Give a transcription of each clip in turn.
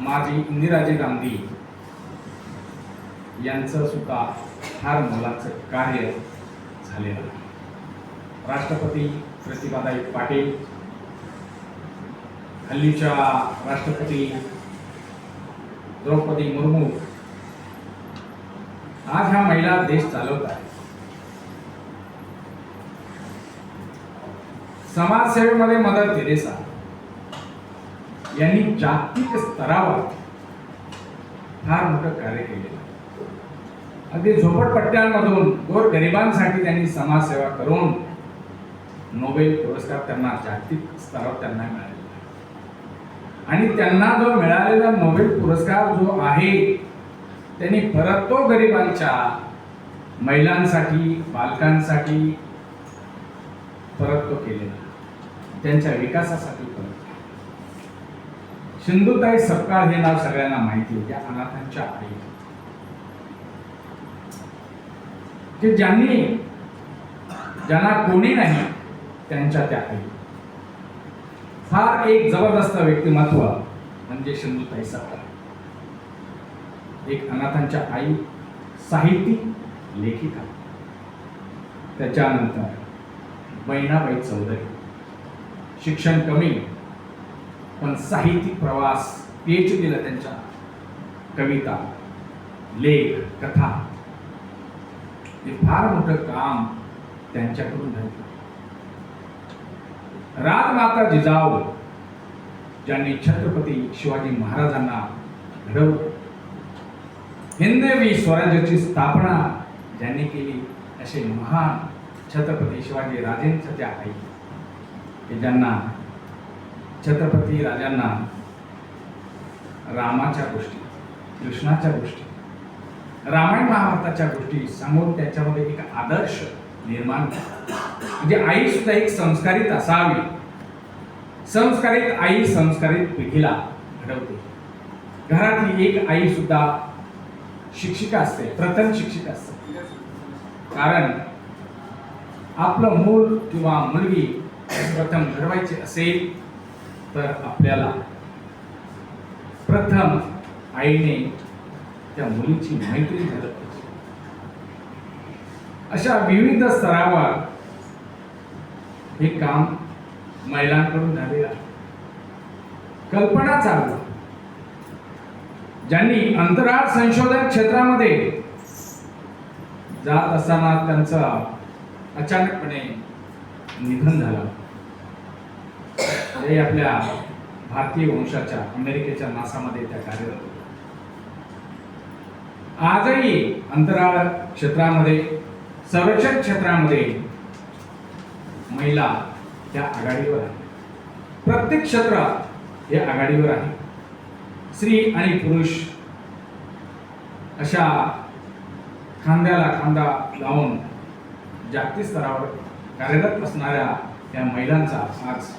माजी इंदिराजी गांधी यांचं सुद्धा फार मोलाचं कार्य झालेलं आहे. राष्ट्रपती प्रतिभाताई पाटील, हल्लीच्या राष्ट्रपती द्रौपदी मुर्मू, आज ह्या महिला देश चालवत आहेत. समाजसेवेमध्ये मदर तेरेसा यांनी जागतिक स्तरावर फार मोठं कार्य केलेलं. अगदी झोपडपट्ट्यांमधून गोरगरिबांसाठी त्यांनी समाजसेवा करून नोबेल पुरस्कार त्यांना जागतिक स्तरावर त्यांना मिळालेला. आणि त्यांना जो मिळालेला नोबेल पुरस्कार जो आहे त्यांनी परत तो गरिबांच्या, महिलांसाठी, बालकांसाठी परत तो केलेला, त्यांच्या विकासासाठी परत. सिंधुताई सपकाळ हे नाव सगळ्यांना माहिती आहे, त्या अनाथांच्या आई, की ज्यांना कोणी नाही त्यांच्या त्या आई. फार एक जबरदस्त व्यक्तिमत्व म्हणजे सिंधुताई सपकाळ. एक अनाथांच्या आई, साहित्यिक, लेखिका. त्याच्यानंतर बहिणाबाई चौधरी, शिक्षण कमी पण साहित्यिक प्रवास, PhDला त्यांच्या कविता, लेख, कथा, हे फार मोठं काम त्यांच्याकडून झालं. राजमाता जिजाऊ ज्यांनी छत्रपती शिवाजी महाराजांना घडवलं, हिंदवी स्वराज्याची स्थापना ज्यांनी केली, असे महान छत्रपती शिवाजी राजेंच्या त्या आई, की ज्यांना छत्रपती राजांना रामाच्या गोष्टी, कृष्णाच्या गोष्टी, रामायण महाभारताच्या गोष्टी सांगून त्याच्यामध्ये एक आदर्श निर्माण केला. म्हणजे आई सुद्धा एक संस्कारित असावी. संस्कारित आई संस्कारित पिढीला घडवते. घरातली एक आई सुद्धा शिक्षिका असते, प्रथम शिक्षिका असते. कारण आपलं मूल किंवा मुलगी प्रथम घडवायचे असेल तर आपल्याला प्रथम आईने त्या मुलीची मैत्री झाली पाहिजे. अशा विविध स्तरावर हे काम महिलांकडून झालेलं आहे. कल्पना चावला ज्यांनी अंतराळ संशोधन क्षेत्रामध्ये जात असताना त्यांचं अचानकपणे निधन झालं. ते आपल्या भारतीय वंशाच्या अमेरिकेच्या नासामध्ये त्या कार्यरत होत्या. आजही अंतराळ क्षेत्रामध्ये, संरक्षण क्षेत्रामध्ये महिला त्या आघाडीवर आहे. प्रत्येक क्षेत्र हे आघाडीवर आहे. स्त्री आणि पुरुष अशा खांद्याला खांदा लावून जागतिक स्तरावर कार्यरत असणाऱ्या त्या महिलांचा आज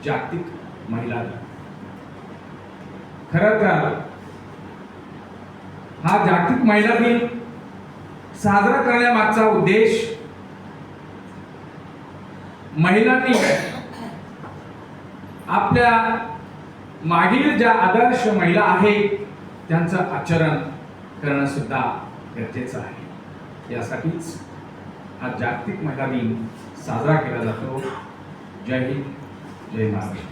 जागतिक महिला दिन. खरं तर हा जागतिक महिला दिन साजरा करण्यामागचा उद्देश महिलांनी आपल्या मागील ज्या आदर्श महिला आहेत त्यांचं आचरण करणं सुद्धा गरजेचं आहे. यासाठीच हा जागतिक महिला दिन साजरा केला जातो. जय हिंद, जय महाराष्ट्र.